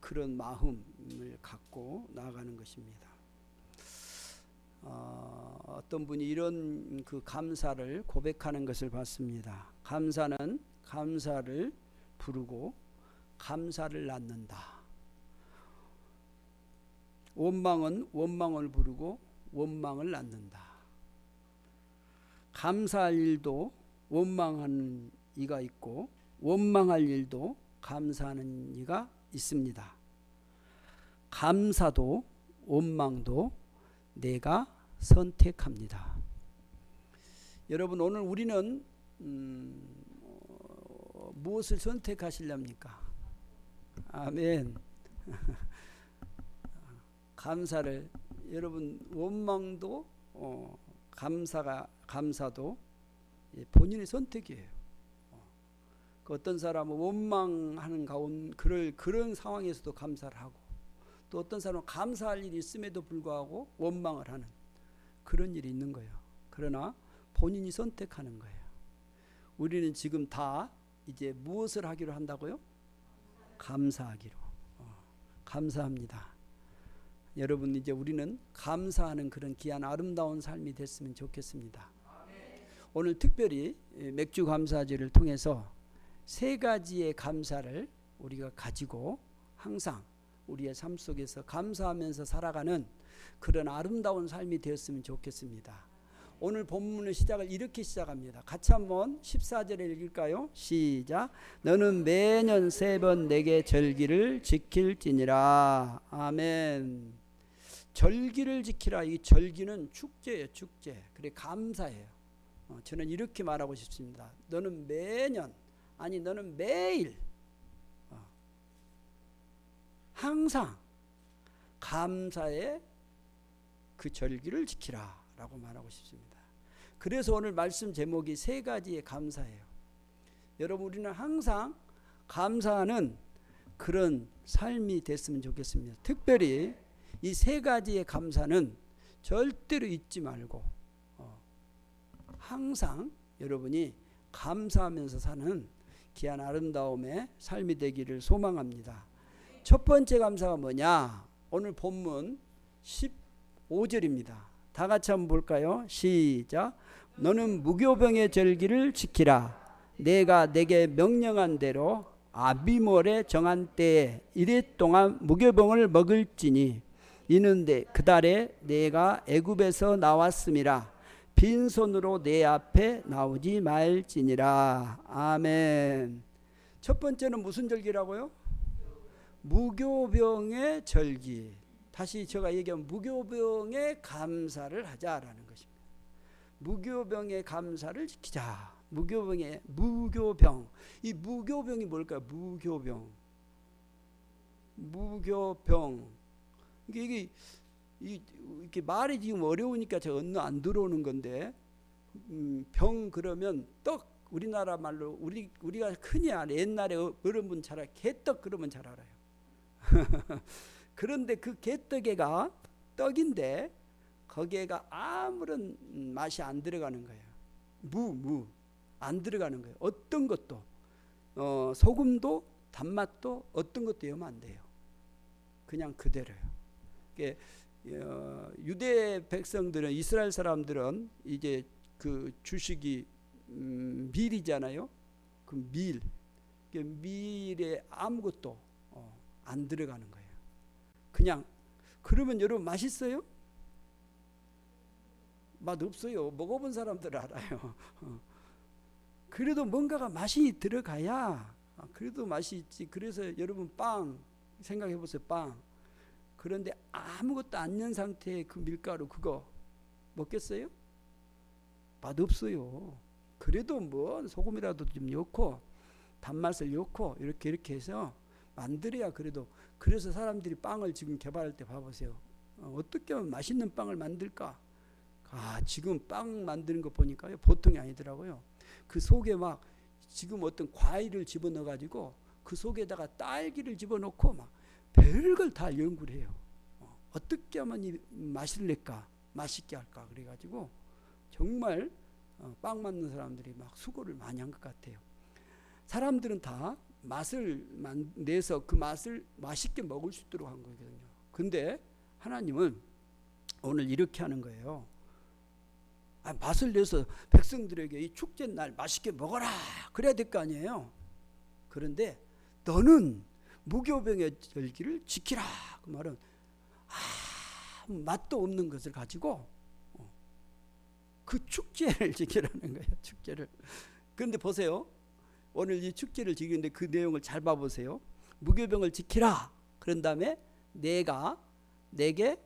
그런 마음을 갖고 나아가는 것입니다. 어떤 분이 이런 그 감사를 고백하는 것을 봤습니다. 감사는 감사를 부르고 감사를 낳는다. 원망은 원망을 부르고 원망을 낳는다. 감사할 일도 원망하는 이가 있고 원망할 일도 감사하는 이가 있습니다. 감사도 원망도 내가 선택합니다. 여러분, 오늘 우리는 무엇을 선택하시렵니까? 아멘. 감사를, 여러분, 원망도 감사도 본인의 선택이에요. 어떤 사람은 원망하는 가운데 그런 상황에서도 감사를 하고, 또 어떤 사람은 감사할 일이 있음에도 불구하고 원망을 하는 그런 일이 있는 거예요. 그러나 본인이 선택하는 거예요. 우리는 지금 다 이제 무엇을 하기로 한다고요? 감사하기로. 감사합니다. 여러분, 이제 우리는 감사하는 그런 귀한 아름다운 삶이 됐으면 좋겠습니다. 오늘 특별히 맥주 감사제를 통해서 세 가지의 감사를 우리가 가지고 항상 우리의 삶 속에서 감사하면서 살아가는 그런 아름다운 삶이 되었으면 좋겠습니다. 오늘 본문의 시작을 이렇게 시작합니다. 같이 한번 14절에 읽을까요? 시작. 너는 매년 3번 내게 절기를 지킬지니라. 아멘. 절기를 지키라. 이 절기는 축제예요. 축제. 그래, 감사예요. 저는 이렇게 말하고 싶습니다. 너는 매년, 아니 너는 매일 항상 감사의 그 절기를 지키라 라고 말하고 싶습니다. 그래서 오늘 말씀 제목이 세 가지의 감사예요. 여러분, 우리는 항상 감사하는 그런 삶이 됐으면 좋겠습니다. 특별히 이 세 가지의 감사는 절대로 잊지 말고 항상 여러분이 감사하면서 사는 귀한 아름다움의 삶이 되기를 소망합니다. 첫 번째 감사가 뭐냐? 오늘 본문 15절입니다. 다 같이 한번 볼까요? 시작. 너는 무교병의 절기를 지키라. 내가 내게 명령한 대로 아비몰에 정한 때에 이래 동안 무교병을 먹을지니 이는 그 달에 내가 애굽에서 나왔음이라. 빈손으로 내 앞에 나오지 말지니라. 아멘. 첫 번째는 무슨 절기라고요? 무교병의 절기. 다시 제가 얘기하면 무교병의 감사를 하자라는 것입니다. 무교병의 감사를 지키자. 무교병. 이 무교병이 뭘까요? 무교병. 이게 말이 지금 어려우니까 제가 안 들어오는 건데, 병 그러면 떡, 우리나라 말로 우리가 흔히 알아요. 옛날에 어른분 잘 알아요. 개떡 그러면 잘 알아요. 그런데 그 개떡에가 떡인데 거기에가 아무런 맛이 안 들어가는 거예요. 안 들어가는 거예요. 어떤 것도 소금도 단맛도 어떤 것도 넣으면 안 돼요. 그냥 그대로요. 유대 백성들은, 이스라엘 사람들은 이제 그 주식이 밀이잖아요. 그 밀에 아무것도 안 들어가는 거예요. 그냥. 그러면 여러분 맛있어요? 맛 없어요. 먹어본 사람들 알아요. 그래도 뭔가가 맛이 들어가야 그래도 맛이 있지. 그래서 여러분 빵 생각해 보세요. 빵. 그런데 아무것도 안 넣은 상태의 그 밀가루 그거 먹겠어요? 맛없어요. 그래도 뭐 소금이라도 좀 넣고 단맛을 넣고 이렇게 해서 만들어야 그래도. 그래서 사람들이 빵을 지금 개발할 때 봐보세요. 어떻게 하면 맛있는 빵을 만들까? 지금 빵 만드는 거 보니까요, 보통이 아니더라고요. 그 속에 막 지금 어떤 과일을 집어넣어 가지고 그 속에다가 딸기를 집어넣고 막 별걸 다 연구를 해요. 어떻게 하면 이 맛을 낼까, 맛있게 할까. 그래가지고 정말 빵 만드는 사람들이 막 수고를 많이 한 것 같아요. 사람들은 다 맛을 내서 그 맛을 맛있게 먹을 수 있도록 한 거거든요. 근데 하나님은 오늘 이렇게 하는 거예요. 맛을 내서 백성들에게 이 축제 날 맛있게 먹어라 그래야 될 거 아니에요. 그런데 너는 무교병의 절기를 지키라. 그 말은 아무 맛도 없는 것을 가지고 그 축제를 지키라는 거예요. 축제를. 그런데 보세요. 오늘 이 축제를 지키는데 그 내용을 잘 봐보세요. 무교병을 지키라. 그런 다음에 내가 내게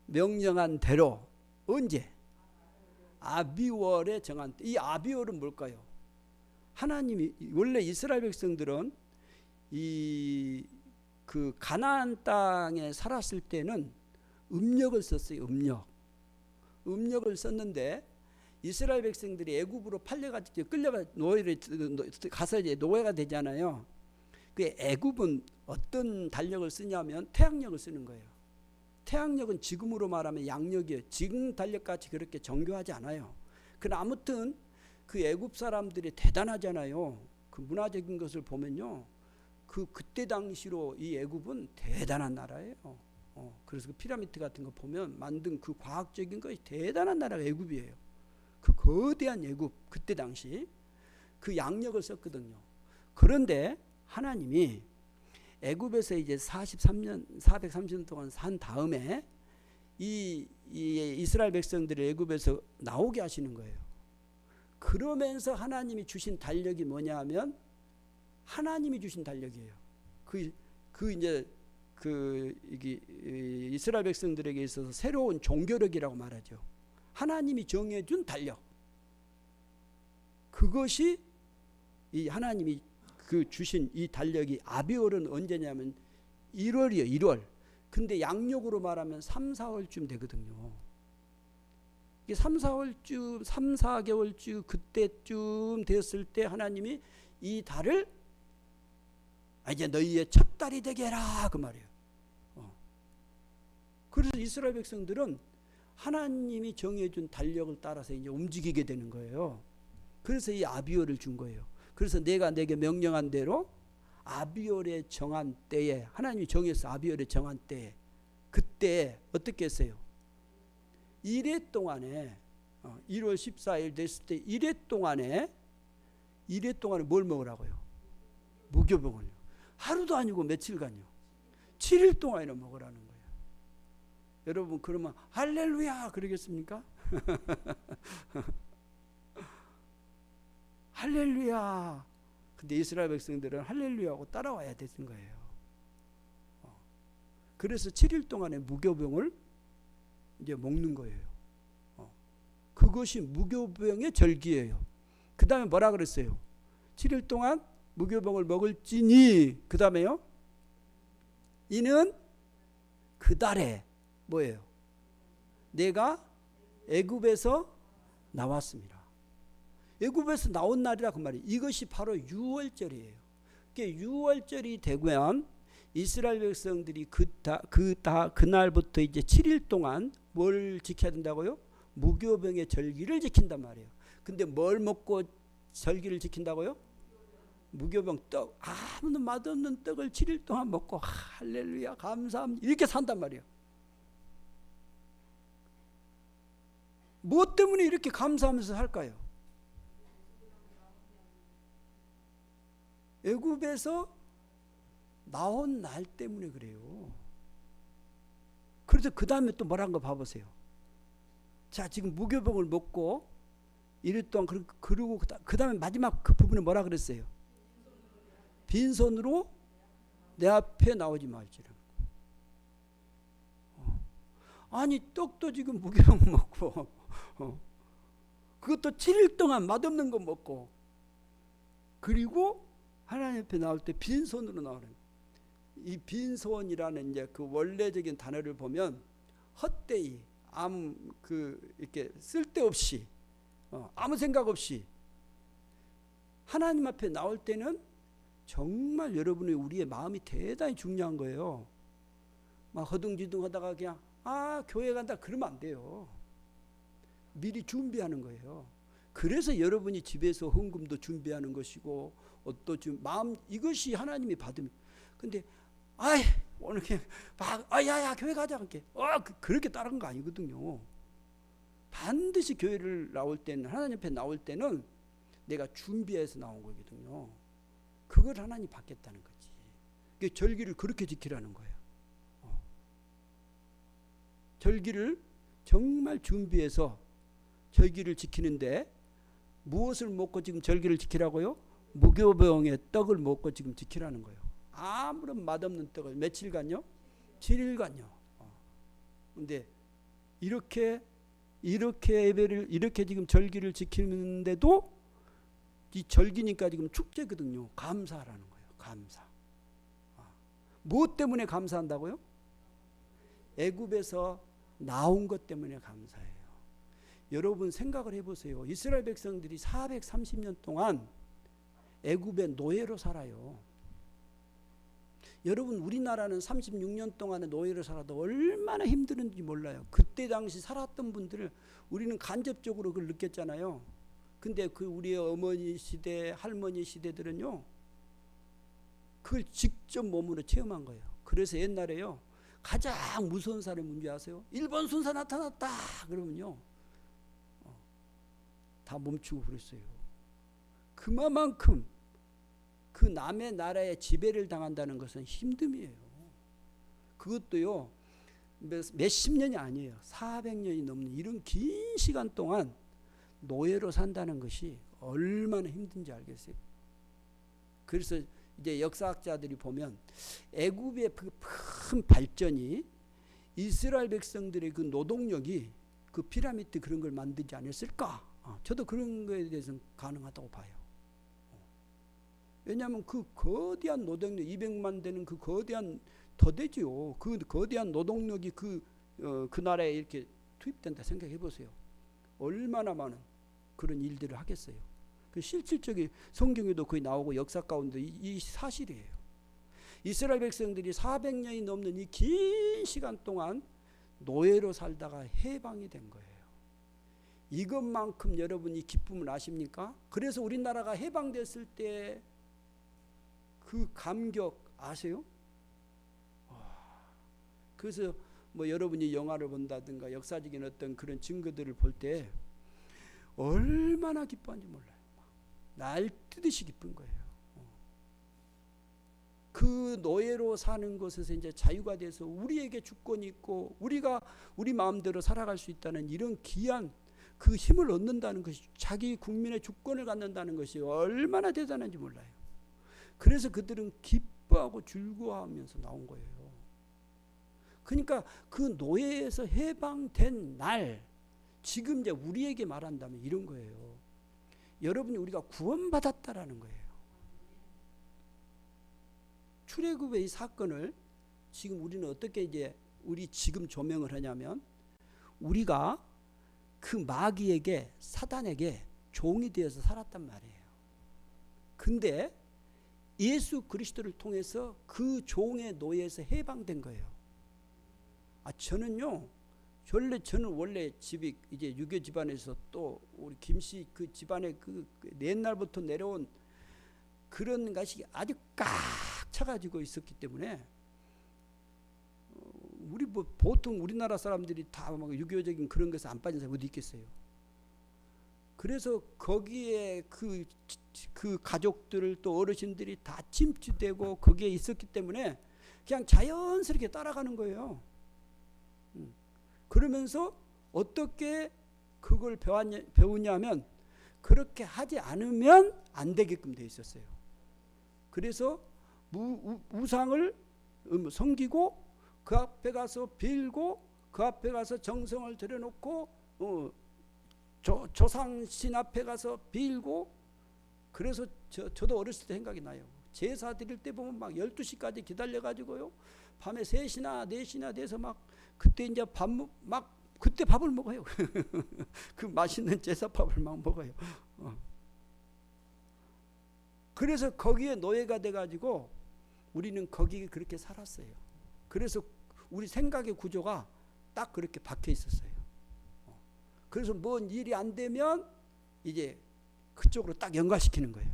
명령한 대로 언제? 아비월에 정한 때. 이 아비월은 뭘까요? 하나님이 원래 이스라엘 백성들은 그 가나안 땅에 살았을 때는 음력을 썼어요. 음력을 썼는데 이스라엘 백성들이 애굽으로 팔려가지고 끌려가 노예를 가서 이제 노예가 되잖아요. 그 애굽은 어떤 달력을 쓰냐면 태양력을 쓰는 거예요. 태양력은 지금으로 말하면 양력이에요. 지금 달력같이 그렇게 정교하지 않아요. 그러나 아무튼 그 애굽 사람들이 대단하잖아요. 그 문화적인 것을 보면요. 그때 당시로 이 애굽은 대단한 나라예요. 그래서 그 피라미드 같은 거 보면 만든 그 과학적인 것이 대단한 나라가 애굽이에요. 그 거대한 애굽 그때 당시 그 양력을 썼거든요. 그런데 하나님이 애굽에서 이제 430년 동안 산 다음에 이 이스라엘 백성들을 애굽에서 나오게 하시는 거예요. 그러면서 하나님이 주신 달력이 뭐냐 하면 하나님이 주신 달력이에요. 이게 이스라엘 백성들에게 있어서 새로운 종교력이라고 말하죠. 하나님이 정해준 달력. 그것이 이 하나님이 그 주신 이 달력이 아비월은 언제냐면 1월이에요. 1월. 근데 양력으로 말하면 3, 4월쯤 되거든요. 이게 3, 4월쯤 3, 4개월쯤 그때쯤 되었을 때 하나님이 이 달을 이제 너희의 첫 달이 되게 해라 그 말이에요. 그래서 이스라엘 백성들은 하나님이 정해준 달력을 따라서 이제 움직이게 되는 거예요. 그래서 이 아비월을 준 거예요. 그래서 내가 내게 명령한 대로 아비월에 정한 때에 하나님이 정해서 아비월에 정한 때에 그때 어떻게 했어요? 1회 동안에 1월 14일 됐을 때 1회 동안에 뭘 먹으라고요? 무교병을요. 하루도 아니고 며칠간요. 7일 동안이나 먹으라는 거예요. 여러분 그러면 할렐루야 그러겠습니까? 할렐루야. 근데 이스라엘 백성들은 할렐루야하고 따라와야 되는 거예요. 그래서 7일 동안의 무교병을 이제 먹는 거예요. 그것이 무교병의 절기예요. 그 다음에 뭐라 그랬어요? 7일 동안 무교병을 먹을지니 그 다음에요. 이는 그 달에 뭐예요? 내가 애굽에서 나왔습니다. 애굽에서 나온 날이라 그 말이에요. 이것이 바로 6월절이에요. 그게 6월절이 되면 이스라엘 백성들이 그날부터 이제 7일 동안 뭘 지켜야 된다고요? 무교병의 절기를 지킨단 말이에요. 근데 뭘 먹고 절기를 지킨다고요? 무교병 떡, 아무도 맛없는 떡을 7일 동안 먹고 할렐루야 감사합니다 이렇게 산단 말이에요. 무엇 때문에 이렇게 감사하면서 살까요? 애굽에서 나온 날 때문에 그래요. 그래서 그 다음에 또 뭐라는 거 봐보세요. 자, 지금 무교병을 먹고 이럴 동안 그러고 그 다음에 마지막 그 부분에 뭐라 그랬어요? 빈손으로 내 앞에 나오지 말지라. 아니 떡도 지금 무교병 먹고 그것도 7일 동안 맛없는 거 먹고 그리고 하나님 앞에 나올 때 빈손으로 나오는 이 빈손이라는 이제 그 원래적인 단어를 보면 헛되이 이렇게 쓸데없이 아무 생각 없이 하나님 앞에 나올 때는 정말 여러분의 우리의 마음이 대단히 중요한 거예요. 막 허둥지둥 하다가 그냥 교회 간다 그러면 안 돼요. 미리 준비하는 거예요. 그래서 여러분이 집에서 헌금도 준비하는 것이고 또 지금 마음 이것이 하나님이 받으면. 근데 아이 오늘 그냥 야야 교회 가자 이렇게 그렇게 따른 거 아니거든요. 반드시 교회를 나올 때는 하나님 앞에 나올 때는 내가 준비해서 나온 거거든요. 그걸 하나님 받겠다는 거지. 그 절기를 그렇게 지키라는 거예요. 절기를 정말 준비해서 절기를 지키는데 무엇을 먹고 지금 절기를 지키라고요? 무교병의 떡을 먹고 지금 지키라는 거예요. 아무런 맛없는 떡을 며칠간요? 7일간요. 근데 이렇게 예배를 이렇게 지금 절기를 지키는데도 이 절기니까 지금 축제거든요. 감사하라는 거예요. 감사. 무엇 때문에 감사한다고요? 애굽에서 나온 것 때문에 감사해요. 여러분 생각을 해보세요. 이스라엘 백성들이 430년 동안 애굽의 노예로 살아요. 여러분 우리나라는 36년 동안의 노예로 살아도 얼마나 힘들은지 몰라요. 그때 당시 살았던 분들을 우리는 간접적으로 그걸 느꼈잖아요. 근데 그 우리의 어머니 시대, 할머니 시대들은요, 그걸 직접 몸으로 체험한 거예요. 그래서 옛날에요, 가장 무서운 사람이 뭔지 아세요? 일본 순사 나타났다 그러면요 다 멈추고 그랬어요. 그만큼 그 남의 나라에 지배를 당한다는 것은 힘듦이에요. 그것도요 몇십 년이 아니에요. 400년이 넘는 이런 긴 시간 동안 노예로 산다는 것이 얼마나 힘든지 알겠어요. 그래서 이제 역사학자들이 보면 애굽의 그 큰 발전이 이스라엘 백성들의 그 노동력이 그 피라미드 그런 걸 만들지 않았을까? 저도 그런 거에 대해서는 가능하다고 봐요. 왜냐하면 그 거대한 노동력 200만 되는 그 거대한 더 되죠. 그 거대한 노동력이 그 나라에 이렇게 투입된다 생각해 보세요. 얼마나 많은 그런 일들을 하겠어요. 그 실질적인 성경에도 거의 나오고 역사 가운데 이 사실이에요. 이스라엘 백성들이 400년이 넘는 이 긴 시간 동안 노예로 살다가 해방이 된 거예요. 이것만큼 여러분이 기쁨을 아십니까? 그래서 우리나라가 해방됐을 때 그 감격 아세요? 그래서 뭐 여러분이 영화를 본다든가 역사적인 어떤 그런 증거들을 볼 때 얼마나 기뻐한지 몰라요. 날뛰듯이 기쁜 거예요. 그 노예로 사는 것에서 이제 자유가 돼서 우리에게 주권이 있고 우리가 우리 마음대로 살아갈 수 있다는 이런 귀한 그 힘을 얻는다는 것이, 자기 국민의 주권을 갖는다는 것이 얼마나 대단한지 몰라요. 그래서 그들은 기뻐하고 즐거워하면서 나온 거예요. 그러니까 그 노예에서 해방된 날, 지금 이제 우리에게 말한다면 이런 거예요. 여러분이 우리가 구원받았다라는 거예요. 출애굽의 이 사건을 지금 우리는 어떻게 이제 우리 지금 조명을 하냐면, 우리가 그 마귀에게, 사단에게 종이 되어서 살았단 말이에요. 근데 예수 그리스도를 통해서 그 종의 노예에서 해방된 거예요. 저는 원래 집이 이제 유교 집안에서 또 우리 김씨 그 집안에 그 옛날부터 내려온 그런 것이 아주 꽉 차가지고 있었기 때문에 우리 뭐 보통 우리나라 사람들이 다 막 유교적인 그런 것에 안 빠진 사람이 어디 있겠어요. 그래서 거기에 그 가족들을 또 어르신들이 다 침투되고 거기에 있었기 때문에 그냥 자연스럽게 따라가는 거예요. 그러면서 어떻게 그걸 배우냐면 그렇게 하지 않으면 안 되게끔 돼 있었어요. 그래서 우상을 섬기고 그 앞에 가서 빌고 그 앞에 가서 정성을 들여놓고 조상신 앞에 가서 빌고, 그래서 저도 어렸을 때 생각이 나요. 제사 드릴 때 보면 막 12시까지 기다려가지고요. 밤에 3시나 4시나 돼서 막 그때 이제 그때 밥을 먹어요. 그 맛있는 제사밥을 막 먹어요. 그래서 거기에 노예가 돼가지고 우리는 거기에 그렇게 살았어요. 그래서 우리 생각의 구조가 딱 그렇게 박혀 있었어요. 그래서 뭔 일이 안 되면 이제 그쪽으로 딱 연관시키는 거예요.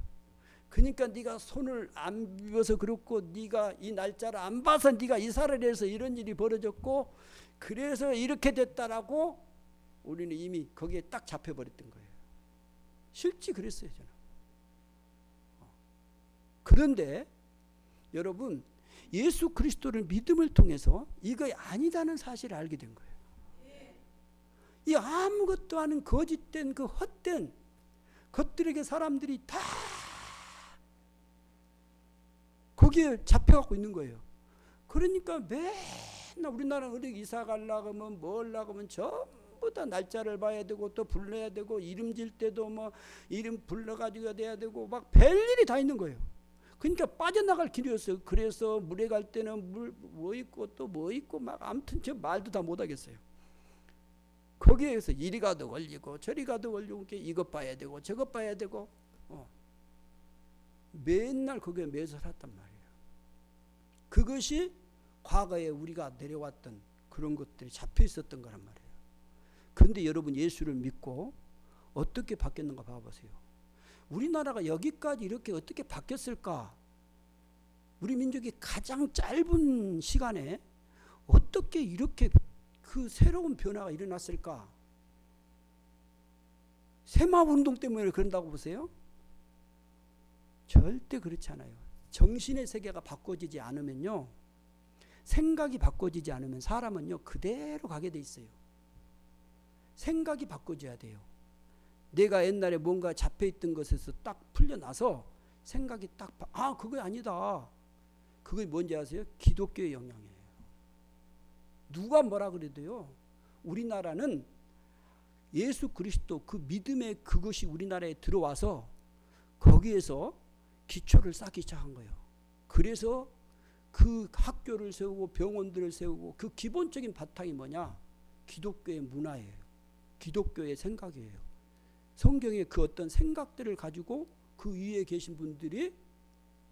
그러니까 네가 손을 안 비워서 그렇고 네가 이 날짜를 안 봐서 네가 이사를 해서 이런 일이 벌어졌고 그래서 이렇게 됐다라고 우리는 이미 거기에 딱 잡혀버렸던 거예요. 실제 그랬어요 저는. 그런데 여러분 예수 그리스도를 믿음을 통해서 이거 아니다는 사실을 알게 된 거예요. 이 아무것도 아닌 거짓된 그 헛된 것들에게 사람들이 다 거기에 잡혀갖고 있는 거예요. 그러니까 맨날 우리나라 어디 이사 가려고 하면 뭘 하려고 하면 전부 다 날짜를 봐야 되고 또 불러야 되고 이름 질 때도 뭐 이름 불러가지고 돼야 되고 막 별일이 다 있는 거예요. 그러니까 빠져나갈 길이었어요. 그래서 물에 갈 때는 물 뭐 있고 또 뭐 있고 막 아무튼 저 말도 다 못하겠어요. 거기에서 이리 가도 걸리고 저리 가도 걸리고 이것 봐야 되고 저것 봐야 되고 맨날 거기에 매서 살았단 말이에요. 그것이 과거에 우리가 내려왔던 그런 것들이 잡혀 있었던 거란 말이에요. 그런데 여러분 예수를 믿고 어떻게 바뀌었는가 봐보세요. 우리나라가 여기까지 이렇게 어떻게 바뀌었을까? 우리 민족이 가장 짧은 시간에 어떻게 이렇게 그 새로운 변화가 일어났을까? 새마을운동 때문에 그런다고 보세요? 절대 그렇지 않아요. 정신의 세계가 바꿔지지 않으면요, 생각이 바꿔지지 않으면 사람은요 그대로 가게 돼 있어요. 생각이 바꿔져야 돼요. 내가 옛날에 뭔가 잡혀있던 것에서 딱 풀려나서 생각이 딱 그거 아니다. 그게 뭔지 아세요? 기독교의 영향이에요. 누가 뭐라 그래도요, 우리나라는 예수 그리스도 그 믿음의 그것이 우리나라에 들어와서 거기에서 기초를 쌓기 시작한 거예요. 그래서 그 학교를 세우고 병원들을 세우고 그 기본적인 바탕이 뭐냐? 기독교의 문화예요. 기독교의 생각이에요. 성경의 그 어떤 생각들을 가지고 그 위에 계신 분들이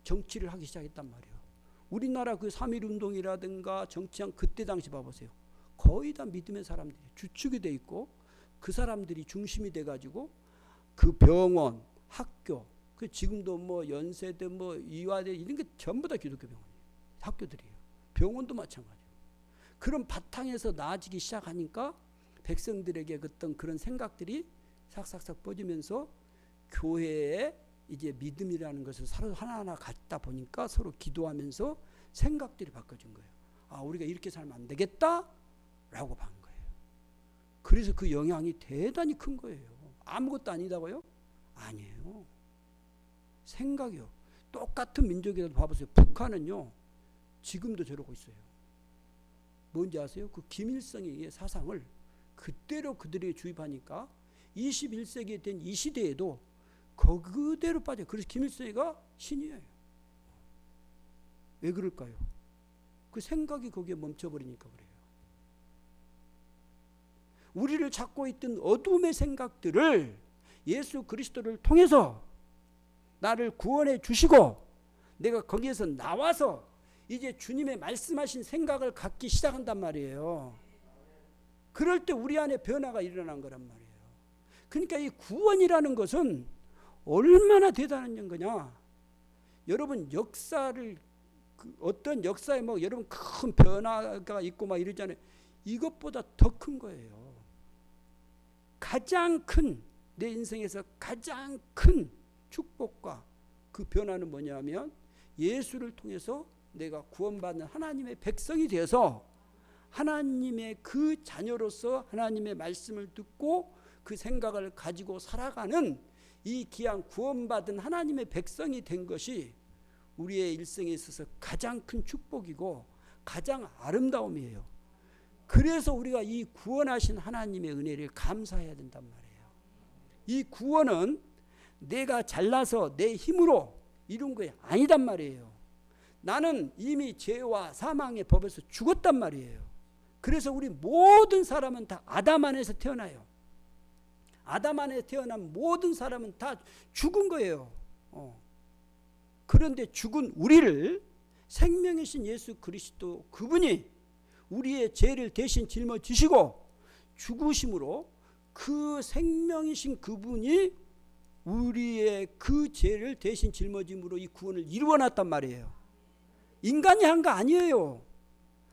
정치를 하기 시작했단 말이에요. 우리나라 그 3.1운동이라든가 정치한 그때 당시 봐보세요. 거의 다 믿음의 사람들이 주축이 돼 있고 그 사람들이 중심이 돼가지고 그 병원, 학교, 그 지금도 뭐 연세대, 뭐 이화대 이런 게 전부 다 기독교 병원이에요. 학교들이에요. 병원도 마찬가지예요. 그런 바탕에서 나아지기 시작하니까 백성들에게 어떤 그런 생각들이 삭삭삭 퍼지면서 교회에 이제 믿음이라는 것을 서로 하나하나 갖다 보니까 서로 기도하면서 생각들이 바꿔진 거예요. 우리가 이렇게 살면 안 되겠다 라고 반 거예요. 그래서 그 영향이 대단히 큰 거예요. 아무것도 아니다고요? 아니에요. 생각이요. 똑같은 민족이라도 봐보세요. 북한은요 지금도 저러고 있어요. 뭔지 아세요? 그 김일성의 사상을 그대로 그들에게 주입하니까 21세기에 된 이 시대에도 그대로 빠져요. 그래서 김일성이가 신이에요. 왜 그럴까요? 그 생각이 거기에 멈춰버리니까 그래요. 우리를 잡고 있던 어둠의 생각들을 예수 그리스도를 통해서 나를 구원해 주시고 내가 거기에서 나와서 이제 주님의 말씀하신 생각을 갖기 시작한단 말이에요. 그럴 때 우리 안에 변화가 일어난 거란 말이에요. 그러니까 이 구원이라는 것은 얼마나 대단한 거냐. 여러분 역사를 어떤 역사에 뭐 여러분 큰 변화가 있고 막 이러잖아요. 이것보다 더 큰 거예요. 가장 큰 내 인생에서 가장 큰 축복과 그 변화는 뭐냐면 예수를 통해서 내가 구원받는 하나님의 백성이 되어서 하나님의 그 자녀로서 하나님의 말씀을 듣고 그 생각을 가지고 살아가는 이 귀한 구원받은 하나님의 백성이 된 것이 우리의 일생에 있어서 가장 큰 축복이고 가장 아름다움이에요. 그래서 우리가 이 구원하신 하나님의 은혜를 감사해야 된단 말이에요. 이 구원은 내가 잘나서 내 힘으로 이룬 게 아니단 말이에요. 나는 이미 죄와 사망의 법에서 죽었단 말이에요. 그래서 우리 모든 사람은 다 아담 안에서 태어나요. 아담 안에 태어난 모든 사람은 다 죽은 거예요. 그런데 죽은 우리를 생명이신 예수 그리스도 그분이 우리의 죄를 대신 짊어지시고 죽으심으로 그 생명이신 그분이 우리의 그 죄를 대신 짊어짐으로 이 구원을 이루어놨단 말이에요. 인간이 한 거 아니에요.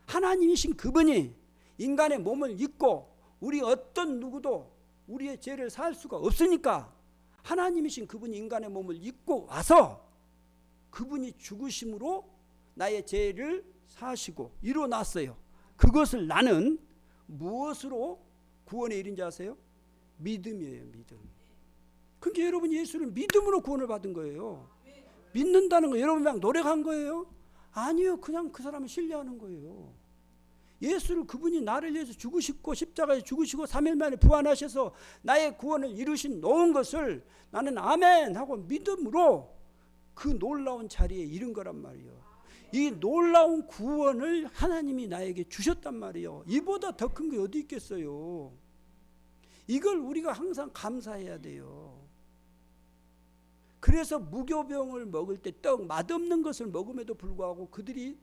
하나님이신 그분이 인간의 몸을 입고 우리 어떤 누구도 우리의 죄를 살 수가 없으니까 하나님이신 그분이 인간의 몸을 입고 와서 그분이 죽으심으로 나의 죄를 사시고 이루어놨어요. 그것을 나는 무엇으로 구원에 이른지 아세요? 믿음이에요. 믿음. 그러니까 여러분 예수를 믿음으로 구원을 받은 거예요. 믿는다는 거 여러분 그냥 노력한 거예요? 아니요. 그냥 그 사람을 신뢰하는 거예요. 예수를 그분이 나를 위해서 죽으시고 십자가에 죽으시고 3일 만에 부활하셔서 나의 구원을 이루신 놓은 것을 나는 아멘 하고 믿음으로 그 놀라운 자리에 이른 거란 말이에요. 이 놀라운 구원을 하나님이 나에게 주셨단 말이에요. 이보다 더 큰 게 어디 있겠어요. 이걸 우리가 항상 감사해야 돼요. 그래서 무교병을 먹을 때 떡 맛없는 것을 먹음에도 불구하고 그들이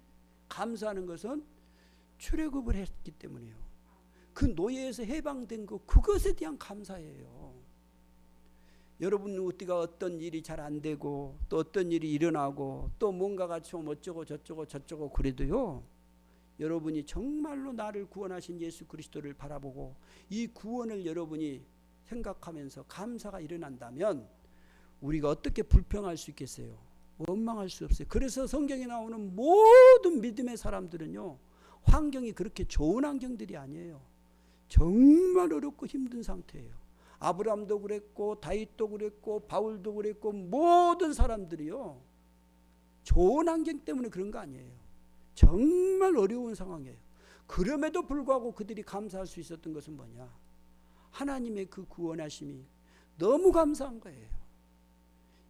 감사하는 것은 출애굽을 했기 때문이에요. 그 노예에서 해방된 것, 그것에 대한 감사예요. 여러분 우리가 어떤 일이 잘 안 되고 또 어떤 일이 일어나고 또 뭔가가 좀 어쩌고 저쩌고 그래도요, 여러분이 정말로 나를 구원하신 예수 그리스도를 바라보고 이 구원을 여러분이 생각하면서 감사가 일어난다면 우리가 어떻게 불평할 수 있겠어요? 원망할 수 없어요. 그래서 성경에 나오는 모든 믿음의 사람들은요, 환경이 그렇게 좋은 환경들이 아니에요. 정말 어렵고 힘든 상태예요. 아브라함도 그랬고 다윗도 그랬고 바울도 그랬고 모든 사람들이요, 좋은 환경 때문에 그런 거 아니에요. 정말 어려운 상황이에요. 그럼에도 불구하고 그들이 감사할 수 있었던 것은 뭐냐? 하나님의 그 구원하심이 너무 감사한 거예요.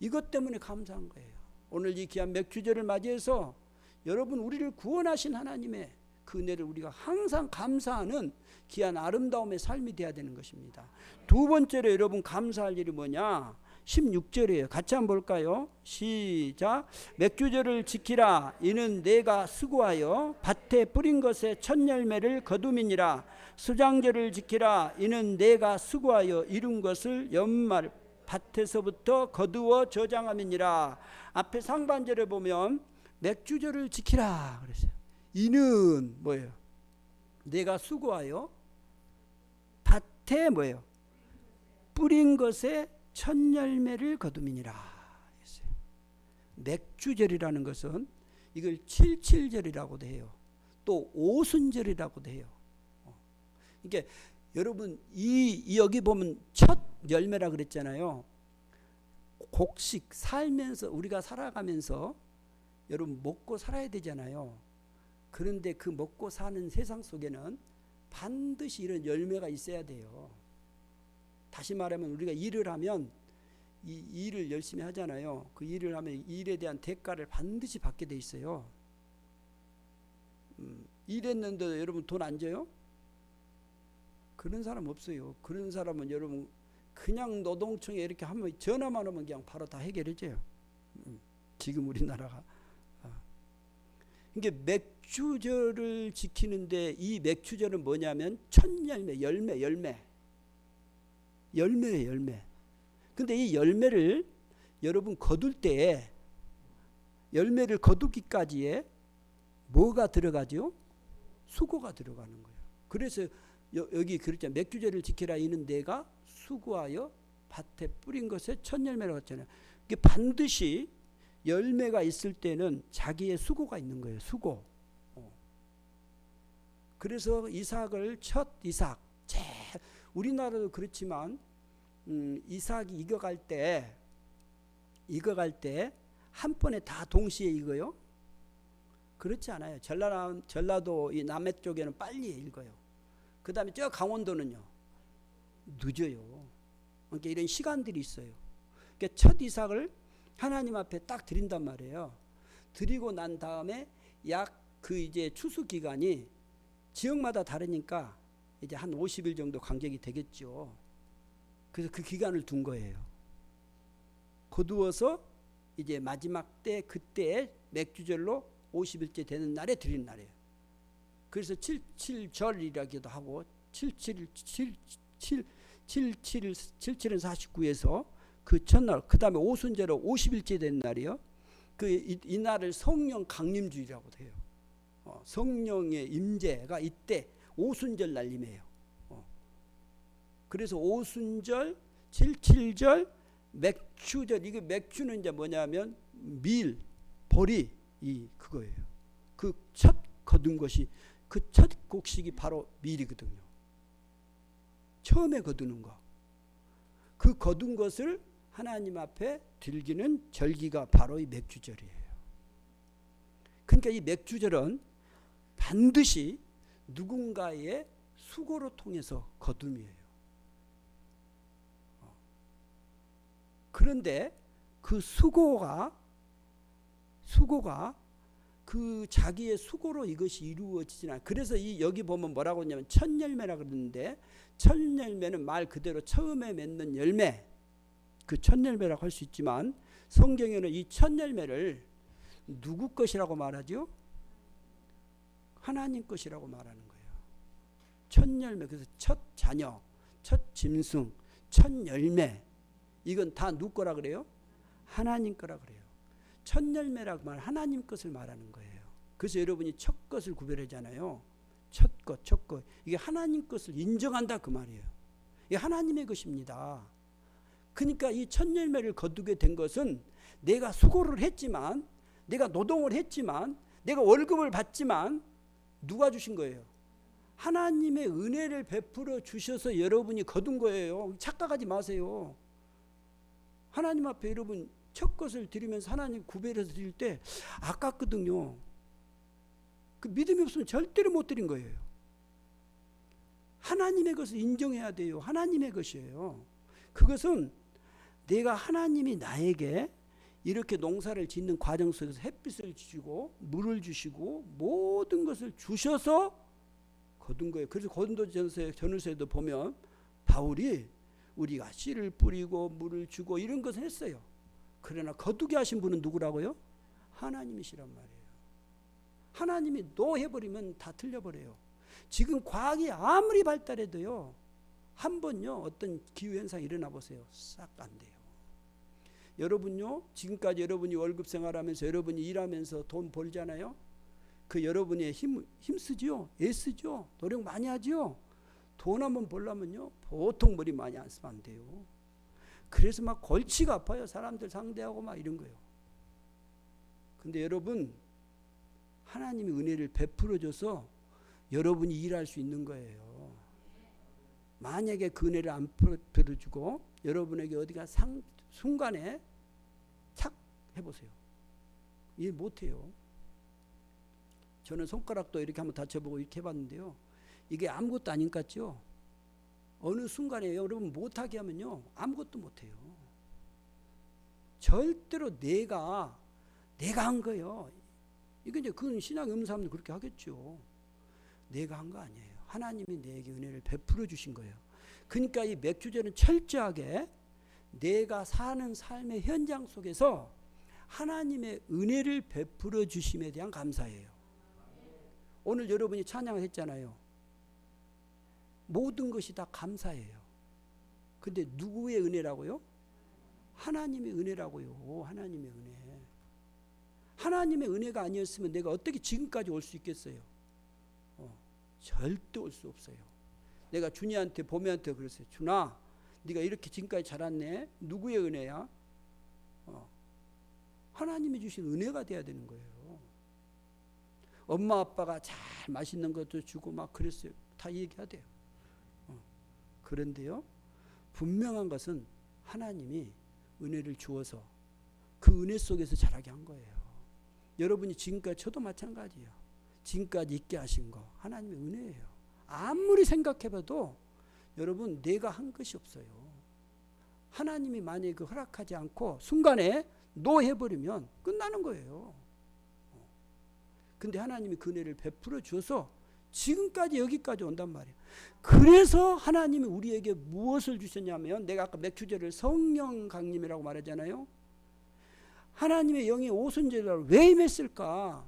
이것 때문에 감사한 거예요. 오늘 이 귀한 맥주절을 맞이해서 여러분 우리를 구원하신 하나님의 그 은혜를 우리가 항상 감사하는 귀한 아름다움의 삶이 되어야 되는 것입니다. 두 번째로 여러분 감사할 일이 뭐냐? 16절이에요. 같이 한번 볼까요? 시작. 맥주절을 지키라. 이는 내가 수고하여 밭에 뿌린 것에 첫 열매를 거둠이니라. 수장절을 지키라. 이는 내가 수고하여 이룬 것을 연말 밭에서부터 거두어 저장함이니라. 앞에 상반절에 보면 맥주절을 지키라 그랬어요. 이는 뭐예요? 내가 수고하여 밭에 뭐예요? 뿌린 것에 첫 열매를 거둠이니라 했어요. 맥주절이라는 것은 이걸 칠칠절이라고도 해요. 또 오순절이라고도 해요. 그러니까 여러분 이 여기 보면 첫 열매라 그랬잖아요. 곡식 살면서 우리가 살아가면서 여러분 먹고 살아야 되잖아요. 그런데 그 먹고 사는 세상 속에는 반드시 이런 열매가 있어야 돼요. 다시 말하면 우리가 일을 하면 이 일을 열심히 하잖아요. 그 일을 하면 일에 대한 대가를 반드시 받게 돼 있어요. 일했는데 여러분 돈 안 줘요? 그런 사람 없어요. 그런 사람은 여러분 그냥 노동청에 이렇게 하면 전화만 하면 그냥 바로 다 해결해줘요. 지금 우리나라가. 그러니까 맥주절을 지키는데 이 맥주절은 뭐냐면 첫 열매예요. 근데 이 열매를 여러분 거둘 때에 열매를 거두기까지에 뭐가 들어가죠? 수고가 들어가는 거예요. 그래서 여기 그랬잖아요. 맥주절을 지키라. 이는 내가 수고하여 밭에 뿌린 것에 첫 열매라고 했잖아요. 이게 반드시 열매가 있을 때는 자기의 수고가 있는 거예요. 수고. 그래서 이삭을 첫 이삭. 우리나라도 그렇지만 이삭이 익어갈 때 한 번에 다 동시에 익어요? 그렇지 않아요. 전라도 이 남해 쪽에는 빨리 익어요. 그 다음에 저 강원도는요, 늦어요. 그러니까 이런 시간들이 있어요. 그러니까 첫 이삭을 하나님 앞에 딱 드린단 말이에요. 드리고 난 다음에 약 그 이제 추수 기간이 지역마다 다르니까 이제 한 50일 정도 간격이 되겠죠. 그래서 그 기간을 둔 거예요. 거두어서 이제 마지막 때 그때에 맥주절로 50일째 되는 날에 드리는 날이에요. 그래서 77절이라기도 하고 77은 49에서 그 첫날, 그 다음에 오순절은 50일째 된 날이요. 이 날을 성령 강림주의라고 해요. 성령의 임재가 이때 오순절 날림이에요. 그래서 오순절, 77절, 맥추절. 이게 맥추는 이제 뭐냐면 밀, 보리, 그거예요. 그 첫 거둔 것이, 그 첫 곡식이 바로 밀이거든요. 처음에 거두는 거. 그 거둔 것을 하나님 앞에 드리는 절기가 바로 이 맥주절이에요. 그러니까 이 맥주절은 반드시 누군가의 수고로 통해서 거둠이에요. 그런데 그 수고가 그 자기의 수고로 이것이 이루어지진 않아요. 그래서 여기 보면 뭐라고 하냐면 첫 열매라 그러는데, 첫 열매는 말 그대로 처음에 맺는 열매, 그 첫 열매라고 할 수 있지만 성경에는 이 첫 열매를 누구 것이라고 말하죠? 하나님 것이라고 말하는 거예요. 첫 열매. 그래서 첫 자녀, 첫 짐승, 첫 열매, 이건 다 누구 거라 그래요? 하나님 거라 그래요. 첫 열매라고 말 하나님 것을 말하는 거예요. 그래서 여러분이 첫 것을 구별하잖아요. 첫 것. 이게 하나님 것을 인정한다 그 말이에요. 이게 하나님의 것입니다. 그러니까 이 첫 열매를 거두게 된 것은 내가 수고를 했지만, 내가 노동을 했지만, 내가 월급을 받지만 누가 주신 거예요? 하나님의 은혜를 베풀어 주셔서 여러분이 거둔 거예요. 착각하지 마세요. 하나님 앞에 여러분 첫 것을 드리면서 하나님 구별해서 드릴 때 아깝거든요. 그 믿음이 없으면 절대로 못 드린 거예요. 하나님의 것을 인정해야 돼요. 하나님의 것이에요. 그것은 내가 하나님이 나에게 이렇게 농사를 짓는 과정 속에서 햇빛을 주시고 물을 주시고 모든 것을 주셔서 거둔 거예요. 그래서 고린도전서에도 보면 바울이 우리가 씨를 뿌리고 물을 주고 이런 것을 했어요. 그러나 거두게 하신 분은 누구라고요? 하나님이시란 말이에요. 하나님이 노 해버리면 다 틀려버려요. 지금 과학이 아무리 발달해도요, 한번요 어떤 기후현상이 일어나 보세요. 싹 안 돼요. 여러분요, 지금까지 여러분이 월급 생활하면서 여러분이 일하면서 돈 벌잖아요. 그 여러분의 힘쓰죠. 애쓰죠. 노력 많이 하죠. 돈 한번 벌려면요 보통 머리 많이 안 쓰면 안 돼요. 그래서 막 골치가 아파요. 사람들 상대하고 막 이런 거예요. 근데 여러분, 하나님이 은혜를 베풀어 줘서 여러분이 일할 수 있는 거예요. 만약에 그 은혜를 안 베풀어 주고 여러분에게 어디가 순간에 착 해보세요. 일 못해요. 저는 손가락도 이렇게 한번 다쳐보고 이렇게 해봤는데요, 이게 아무것도 아닌 것 같죠? 어느 순간에 여러분 못하게 하면요 아무것도 못해요. 절대로 내가 한 거예요. 이게 이제 그건 신앙 없는 사람들 그렇게 하겠죠. 내가 한 거 아니에요. 하나님이 내게 은혜를 베풀어 주신 거예요. 그러니까 이 맥주절은 철저하게 내가 사는 삶의 현장 속에서 하나님의 은혜를 베풀어 주심에 대한 감사예요. 오늘 여러분이 찬양을 했잖아요. 모든 것이 다 감사예요. 근데 누구의 은혜라고요? 하나님의 은혜라고요. 하나님의 은혜. 하나님의 은혜가 아니었으면 내가 어떻게 지금까지 올 수 있겠어요? 절대 올 수 없어요. 내가 준이한테 보미한테 그랬어요. 준아, 네가 이렇게 지금까지 자랐네. 누구의 은혜야? 하나님이 주신 은혜가 돼야 되는 거예요. 엄마 아빠가 잘 맛있는 것도 주고 막 그랬어요. 다 얘기해야 돼요. 그런데요, 분명한 것은 하나님이 은혜를 주어서 그 은혜 속에서 자라게 한 거예요. 여러분이 지금까지, 저도 마찬가지예요. 지금까지 있게 하신 거 하나님의 은혜예요. 아무리 생각해봐도 여러분 내가 한 것이 없어요. 하나님이 만약에 그 허락하지 않고 순간에 노 해버리면 끝나는 거예요. 근데 하나님이 그 은혜를 베풀어 주어서 지금까지 여기까지 온단 말이에요. 그래서 하나님이 우리에게 무엇을 주셨냐면, 내가 아까 맥주절을 성령 강림이라고 말하잖아요. 하나님의 영이 오순절을 왜 임했을까?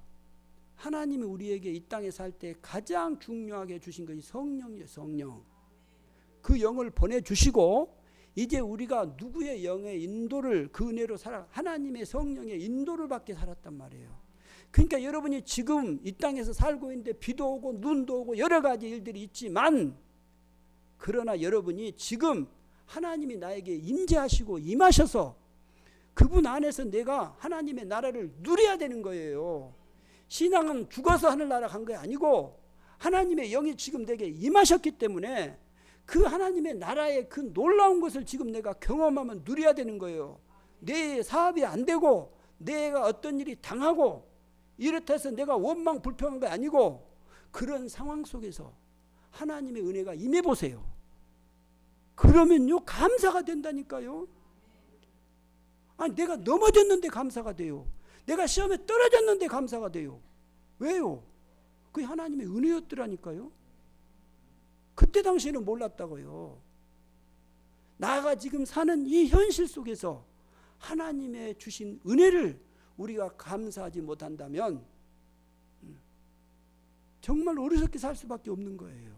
하나님이 우리에게 이 땅에 살 때 가장 중요하게 주신 것이 성령이에요. 성령. 그 영을 보내주시고 이제 우리가 누구의 영의 인도를 그 은혜로 하나님의 성령의 인도를 받게 살았단 말이에요. 그러니까 여러분이 지금 이 땅에서 살고 있는데 비도 오고 눈도 오고 여러 가지 일들이 있지만, 그러나 여러분이 지금 하나님이 나에게 임재하시고 임하셔서 그분 안에서 내가 하나님의 나라를 누려야 되는 거예요. 신앙은 죽어서 하늘나라 간 게 아니고 하나님의 영이 지금 내게 임하셨기 때문에 그 하나님의 나라의 그 놀라운 것을 지금 내가 경험하면 누려야 되는 거예요. 내 사업이 안 되고 내가 어떤 일이 당하고 이렇다 해서 내가 원망 불평한 게 아니고, 그런 상황 속에서 하나님의 은혜가 임해 보세요. 그러면요 감사가 된다니까요. 아니 내가 넘어졌는데 감사가 돼요. 내가 시험에 떨어졌는데 감사가 돼요. 왜요? 그게 하나님의 은혜였더라니까요. 그때 당시에는 몰랐다고요. 나가 지금 사는 이 현실 속에서 하나님의 주신 은혜를 우리가 감사하지 못한다면 정말 어리석게 살 수밖에 없는 거예요.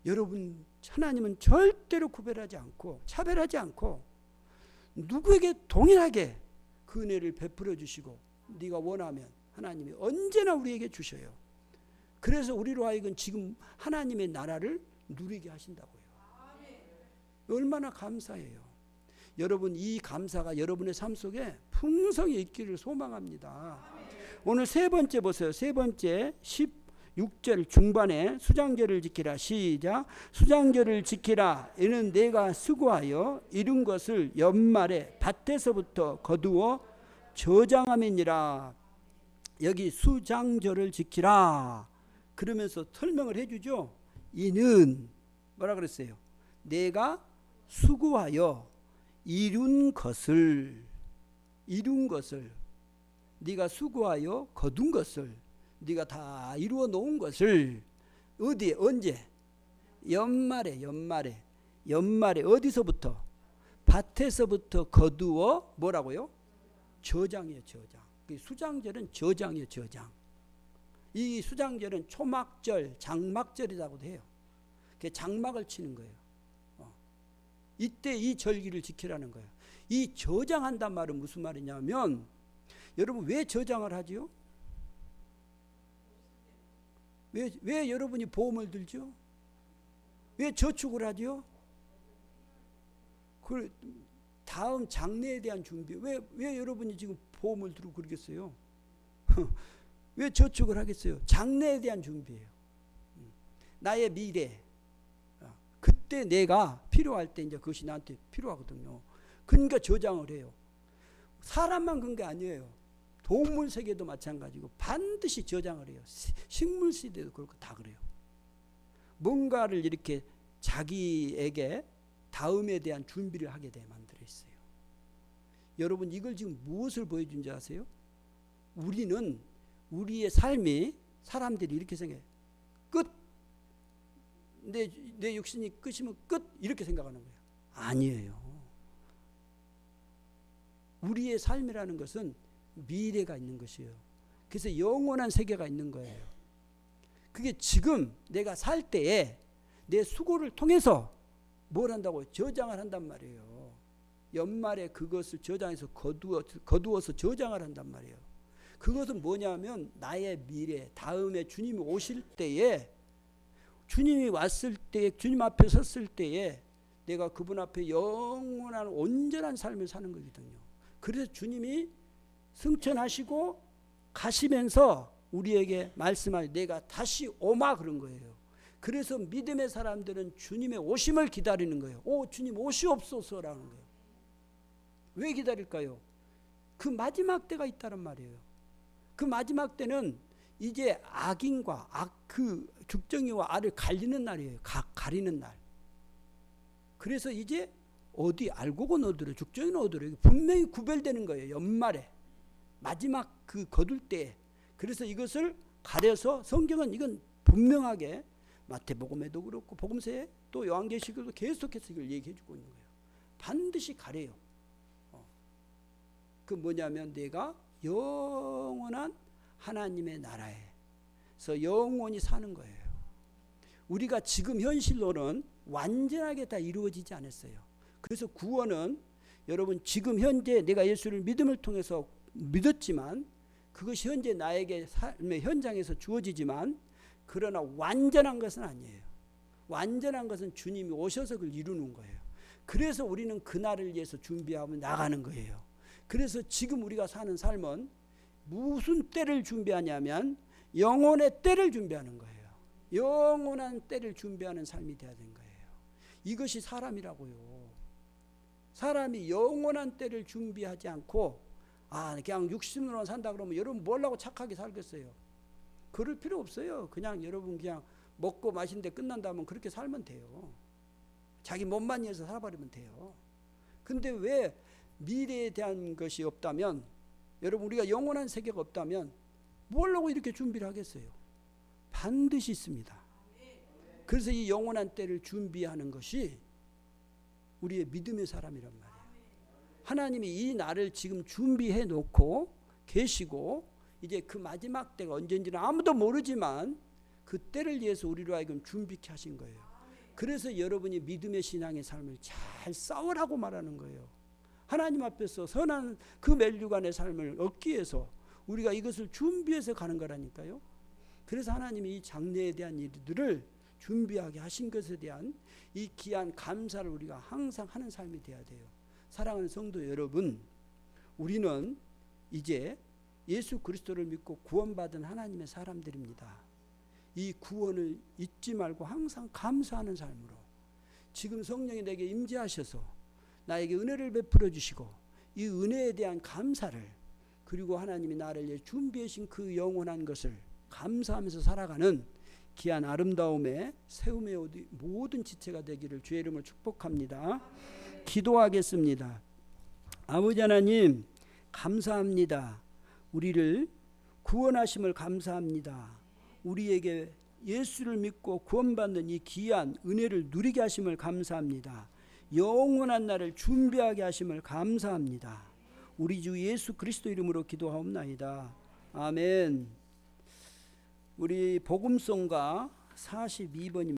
여러분, 하나님은 절대로 구별하지 않고 차별하지 않고 누구에게 동일하게 그 은혜를 베풀어 주시고, 네가 원하면 하나님이 언제나 우리에게 주셔요. 그래서 우리로 하여금 지금 하나님의 나라를 누리게 하신다고요. 얼마나 감사해요. 여러분, 이 감사가 여러분의 삶 속에 풍성히 있기를 소망합니다. 오늘 세 번째 보세요. 세 번째 16절 중반에 수장절을 지키라. 시작. 수장절을 지키라. 이는 내가 수고하여 이룬 것을 연말에 밭에서부터 거두어 저장함이니라. 여기 수장절을 지키라 그러면서 설명을 해주죠. 이는 뭐라 그랬어요? 내가 수고하여 이룬 것을, 네가 수고하여 거둔 것을, 네가 다 이루어 놓은 것을 어디에, 언제? 연말에 어디서부터? 밭에서부터 거두어 뭐라고요? 저장이에요. 저장. 수장절은 저장이에요. 저장. 이 수장절은 초막절, 장막절이라고도 해요. 장막을 치는 거예요. 이때 이 절기를 지키라는 거예요. 이 저장한단 말은 무슨 말이냐면, 여러분 왜 저장을 하지요? 왜 여러분이 보험을 들죠? 왜 저축을 하죠? 그 다음 장래에 대한 준비. 왜 여러분이 지금 보험을 들고 그러겠어요? 왜 저축을 하겠어요? 장래에 대한 준비예요. 나의 미래. 그때 내가 필요할 때 이제 그것이 나한테 필요하거든요. 그러니까 저장을 해요. 사람만 그런 게 아니에요. 동물 세계도 마찬가지고 반드시 저장을 해요. 식물 세계도 그렇고 다 그래요. 뭔가를 이렇게 자기에게 다음에 대한 준비를 하게 돼 만들어 있어요. 여러분, 이걸 지금 무엇을 보여준지 아세요? 우리는 우리의 삶이, 사람들이 이렇게 생각해. 끝. 내 육신이 끝이면 끝, 이렇게 생각하는 거예요. 아니에요. 우리의 삶이라는 것은 미래가 있는 것이에요. 그래서 영원한 세계가 있는 거예요. 그게 지금 내가 살 때에 내 수고를 통해서 뭘 한다고요? 저장을 한단 말이에요. 연말에 그것을 저장해서 거두어서 저장을 한단 말이에요. 그것은 뭐냐면 나의 미래, 다음에 주님이 오실 때에, 주님이 왔을 때, 주님 앞에 섰을 때에 내가 그분 앞에 영원한 온전한 삶을 사는 거거든요. 그래서 주님이 승천하시고 가시면서 우리에게 말씀하여 내가 다시 오마 그런 거예요. 그래서 믿음의 사람들은 주님의 오심을 기다리는 거예요. 주님 오시옵소서라는 거예요. 왜 기다릴까요? 그 마지막 때가 있다는 말이에요. 그 마지막 때는 이제 악인과 그 죽정이와 알을 갈리는 날이에요. 가리는 날. 그래서 이제 어디 알고는 어디로, 죽정이는 어디로, 분명히 구별되는 거예요. 연말에 마지막 그 거둘 때. 그래서 이것을 가려서 성경은 이건 분명하게 마태복음에도 그렇고 복음서에 또 요한계시록에도 계속해서 이걸 얘기해 주고 있는 거예요. 반드시 가려요. 그 뭐냐면 내가 영원한 하나님의 나라에서 영원히 사는 거예요. 우리가 지금 현실로는 완전하게 다 이루어지지 않았어요. 그래서 구원은 여러분 지금 현재 내가 예수를 믿음을 통해서 믿었지만 그것이 현재 나에게 삶의 현장에서 주어지지만 그러나 완전한 것은 아니에요. 완전한 것은 주님이 오셔서 그걸 이루는 거예요. 그래서 우리는 그날을 위해서 준비하며 나가는 거예요. 그래서 지금 우리가 사는 삶은 무슨 때를 준비하냐면 영혼의 때를 준비하는 거예요. 영원한 때를 준비하는 삶이 돼야 되는 거예요. 이것이 사람이라고요. 사람이 영원한 때를 준비하지 않고 그냥 60년만 산다 그러면 여러분 뭐라고 착하게 살겠어요? 그럴 필요 없어요. 그냥 여러분 그냥 먹고 마시는데 끝난다면 그렇게 살면 돼요. 자기 몸만 위해서 살아버리면 돼요. 근데 왜 미래에 대한 것이 없다면, 여러분 우리가 영원한 세계가 없다면 뭐라고 이렇게 준비를 하겠어요? 반드시 있습니다. 그래서 이 영원한 때를 준비하는 것이 우리의 믿음의 사람이란 말이에요. 하나님이 이 날을 지금 준비해 놓고 계시고 이제 그 마지막 때가 언젠지는 아무도 모르지만 그 때를 위해서 우리로 하여금 준비케 하신 거예요. 그래서 여러분이 믿음의 신앙의 삶을 잘 싸우라고 말하는 거예요. 하나님 앞에서 선한 그 멸류관의 삶을 얻기 위해서 우리가 이것을 준비해서 가는 거라니까요. 그래서 하나님이 이 장래에 대한 일들을 준비하게 하신 것에 대한 이 귀한 감사를 우리가 항상 하는 삶이 되어야 돼요. 사랑하는 성도 여러분, 우리는 이제 예수 그리스도를 믿고 구원받은 하나님의 사람들입니다. 이 구원을 잊지 말고 항상 감사하는 삶으로, 지금 성령이 내게 임재하셔서 나에게 은혜를 베풀어 주시고 이 은혜에 대한 감사를, 그리고 하나님이 나를 위해 준비해 주신 그 영원한 것을 감사하면서 살아가는 귀한 아름다움에 세움의 모든 지체가 되기를 주의 이름으로 축복합니다. 기도하겠습니다. 아버지 하나님, 감사합니다. 우리를 구원하심을 감사합니다. 우리에게 예수를 믿고 구원받는 이 귀한 은혜를 누리게 하심을 감사합니다. 영원한 날을 준비하게 하심을 감사합니다. 우리 주 예수 그리스도 이름으로 기도하옵나이다. 아멘. 우리 복음송가 42번입니다.